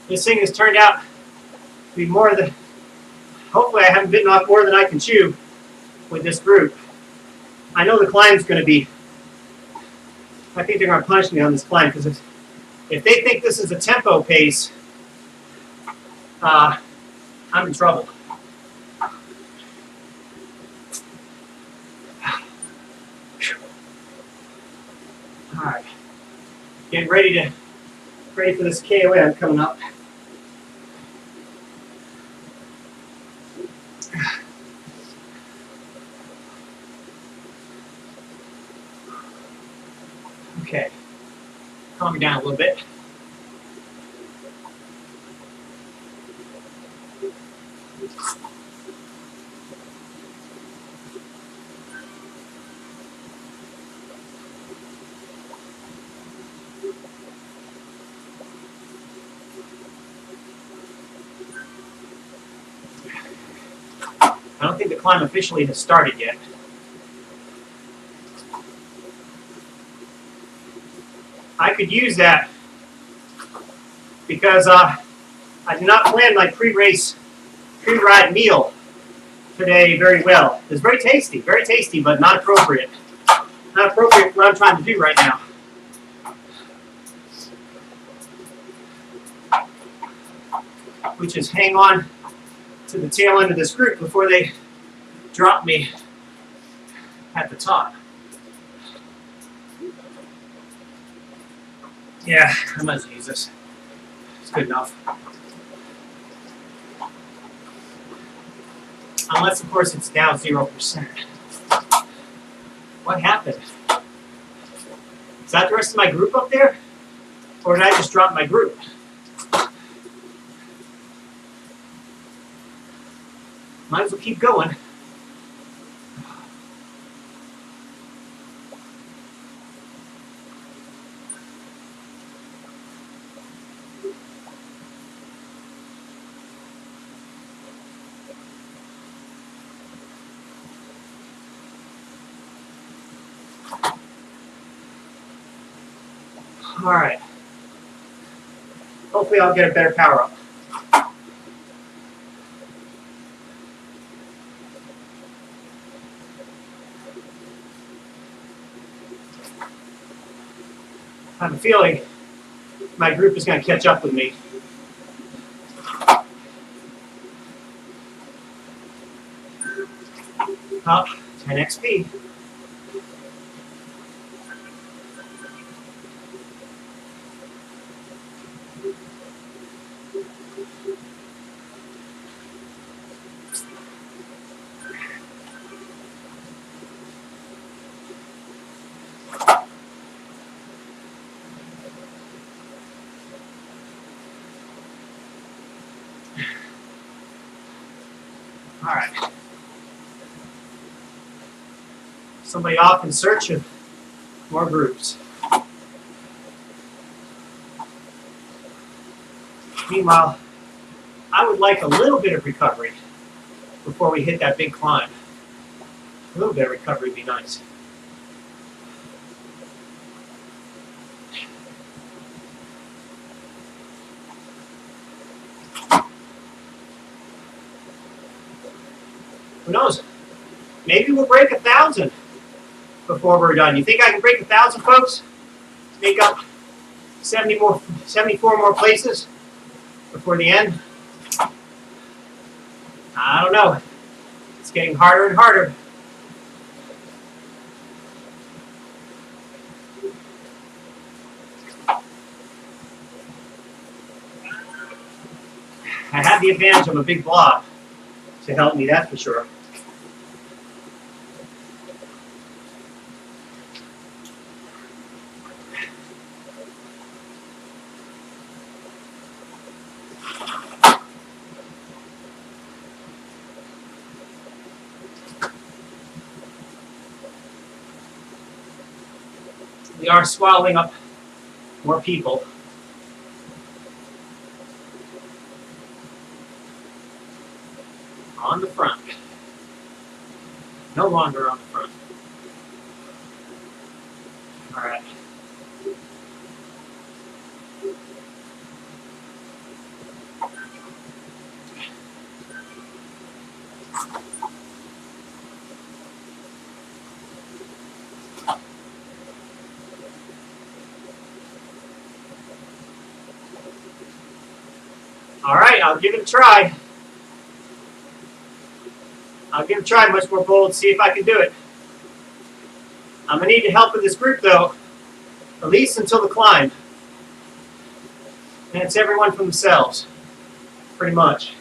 This thing has turned out to be more than... Hopefully I haven't bitten off more than I can chew with this group. I know the climb's going to be... I think they're going to punish me on this climb, because if they think this is a tempo pace, I'm in trouble. All right, getting ready for this KOM coming up. Okay, calm me down a little bit. I don't think the climb officially has started yet. I could use that because I did not plan my pre-ride meal today very well. It's very tasty, but not appropriate. Not appropriate for what I'm trying to do right now. Which is hang on to the tail end of this group before they drop me at the top. Yeah, I might as well use this. It's good enough. Unless, of course, it's now 0%. What happened? Is that the rest of my group up there? Or did I just drop my group? Might as well keep going. All right. Hopefully I'll get a better power up. I have a feeling my group is going to catch up with me. Up, 10 XP. All right. Somebody off in search of more groups. Meanwhile, I would like a little bit of recovery before we hit that big climb. A little bit of recovery would be nice. Who knows? Maybe we'll break 1,000 before we're done. You think I can break 1,000, folks? Make up 74 more places before the end? I don't know. It's getting harder and harder. I have the advantage of a big blob to help me, that's for sure. We are swallowing up more people. On the front. No longer on the front. All right. All right, I'll give it a try. I'll give it a try, much more bold, see if I can do it. I'm going to need the help of this group, though, at least until the climb. And it's everyone for themselves, pretty much.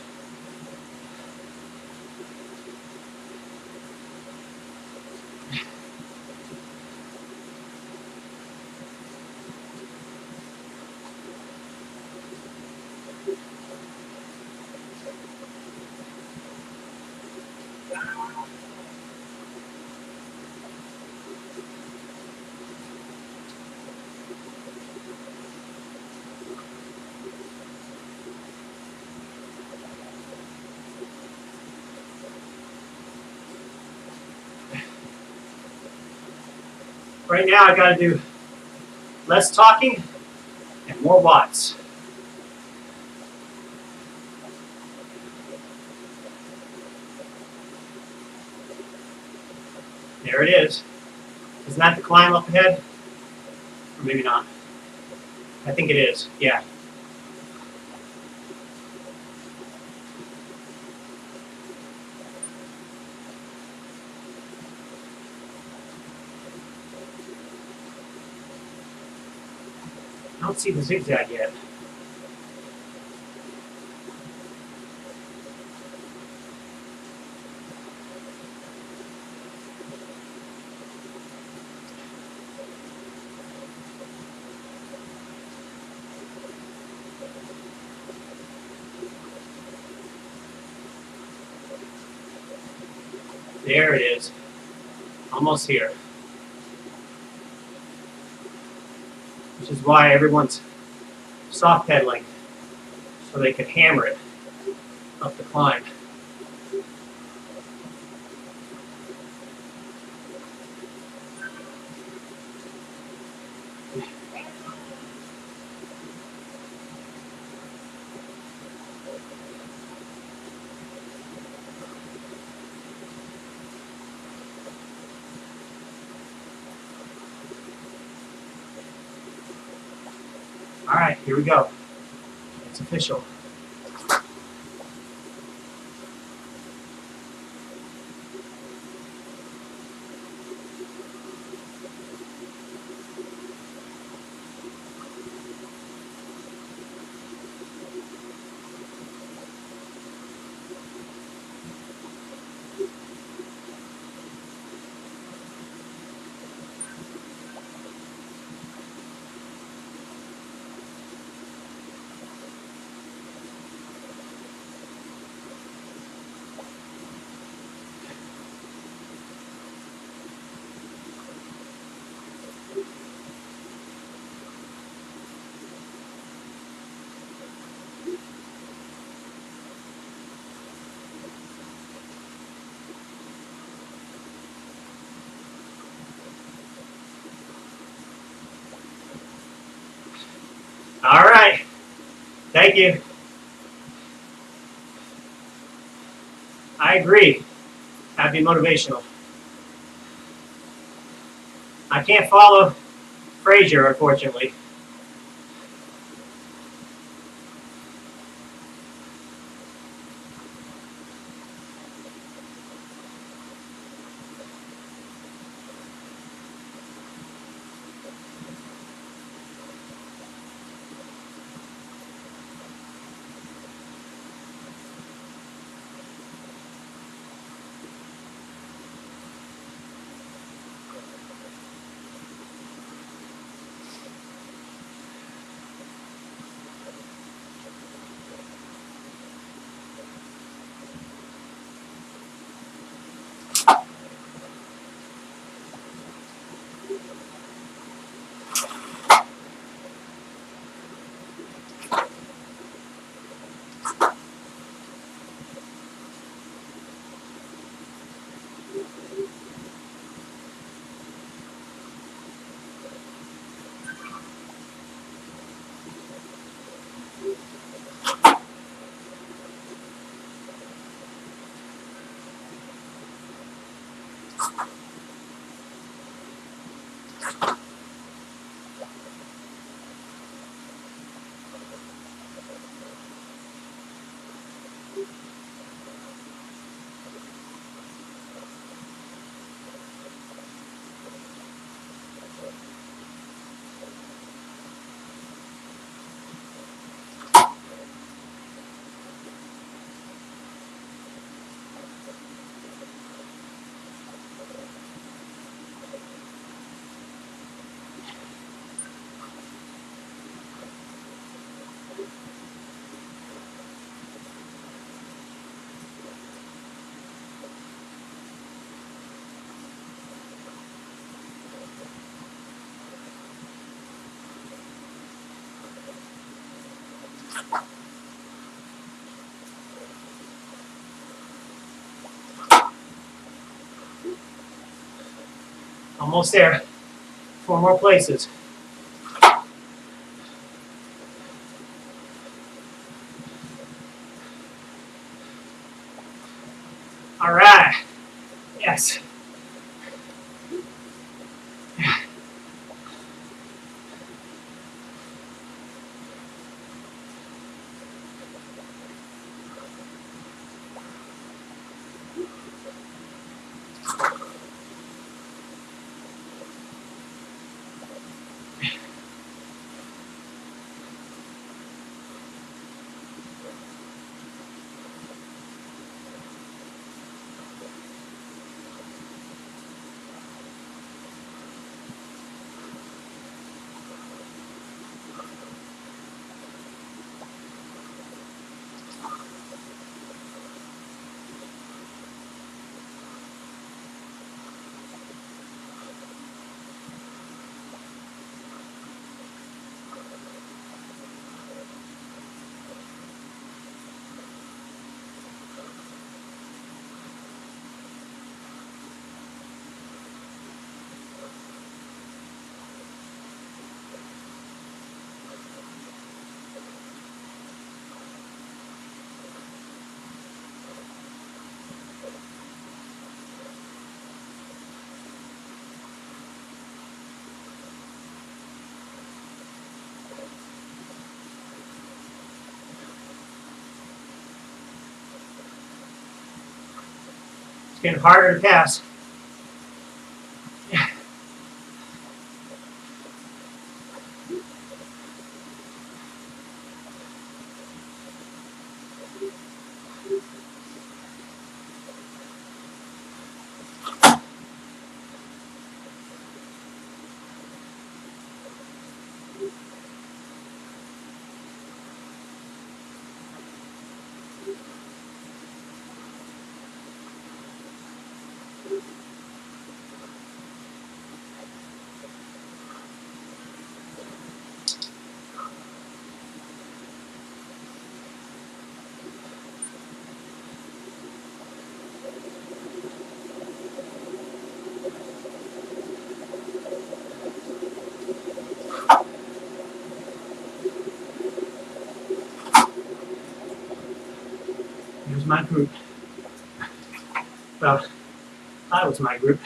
Right now, I got to do less talking and more watts. There it is. Isn't that the climb up ahead? Or maybe not. I think it is. Yeah. I don't see the zigzag yet. There it is. Almost here. Which is why everyone's soft pedaling, so they can hammer it up the climb. All right, here we go. It's official. All right. Thank you. I agree. That'd be motivational. I can't follow Frazier, unfortunately. Almost there. 4 more places. All right. Yes. It's getting harder to pass. Here's my group. Well, that was my group.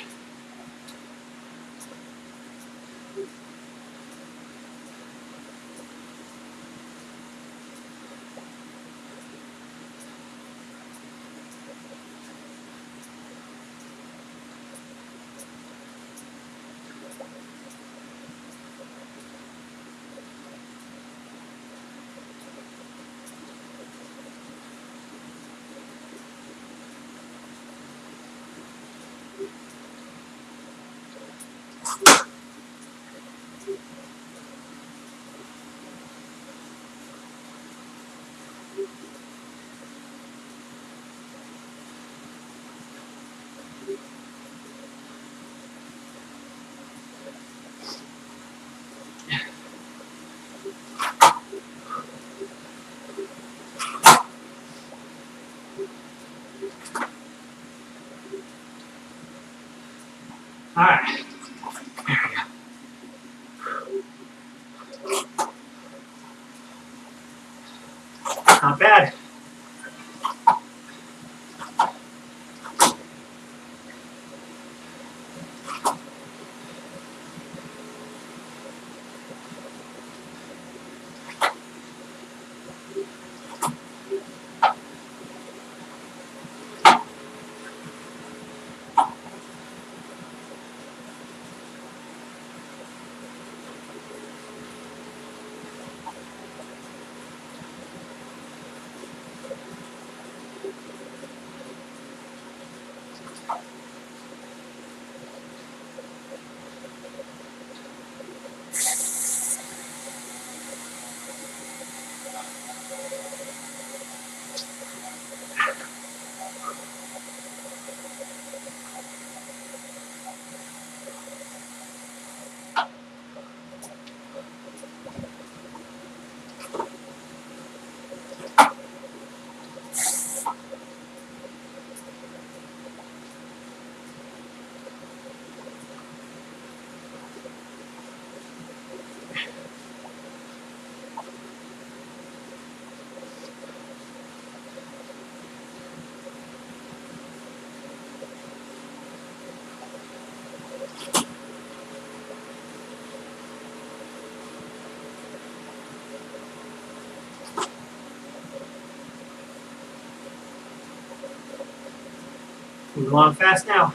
Moving along fast now.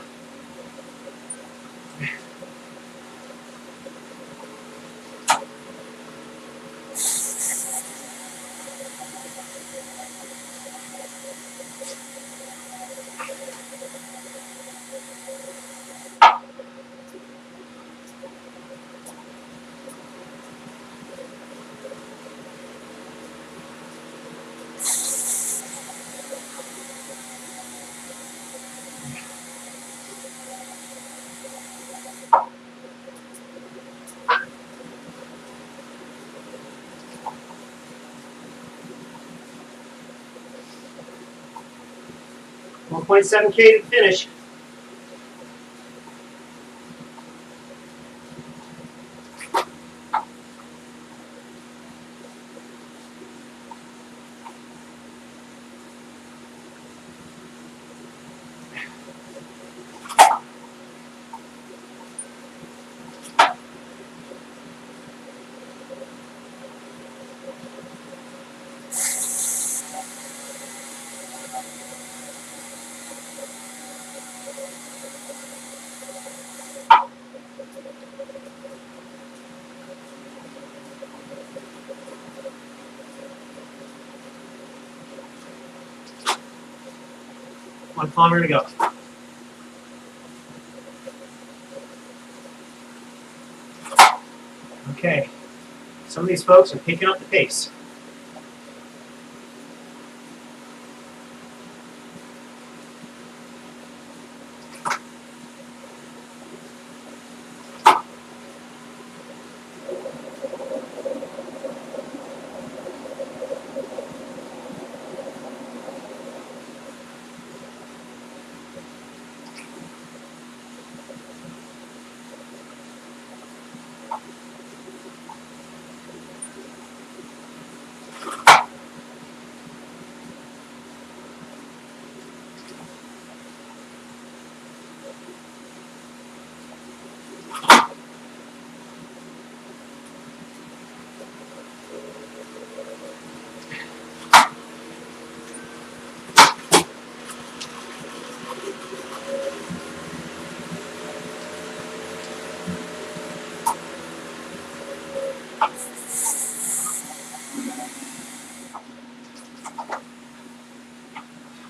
$1.7K to finish. One kilometer to go. Okay, some of these folks are picking up the pace.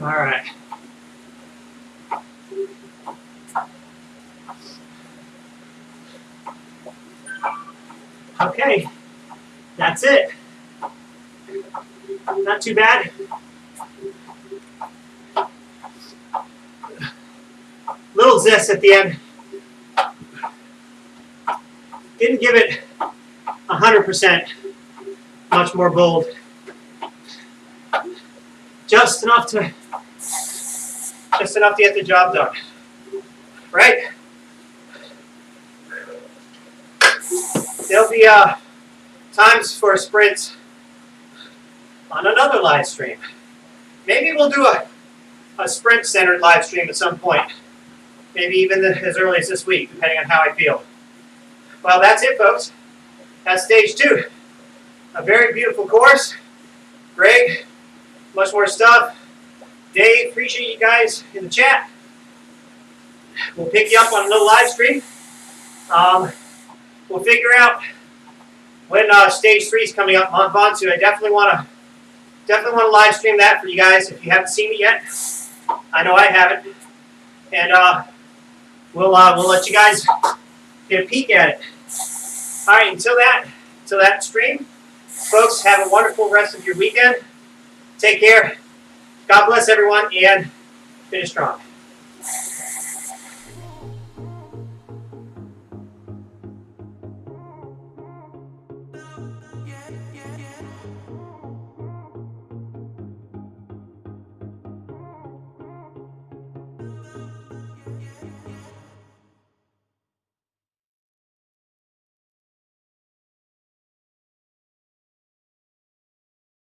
All right. Okay, that's it. Not too bad. Little zest at the end. Didn't give it 100%. Much more bold. Just enough to get the job done. Right? There'll be times for sprints on another live stream. Maybe we'll do a sprint-centered live stream at some point. Maybe even as early as this week, depending on how I feel. Well, that's it, folks. That's stage 2. A very beautiful course. Greg, much more stuff. Dave, appreciate you guys in the chat. We'll pick you up on a little live stream. We'll figure out when stage 3 is coming up. Mont Ventoux. I definitely want to live stream that for you guys if you haven't seen it yet. I know I haven't, and we'll let you guys get a peek at it. All right, until that stream, folks, have a wonderful rest of your weekend. Take care. God bless everyone, and finish strong.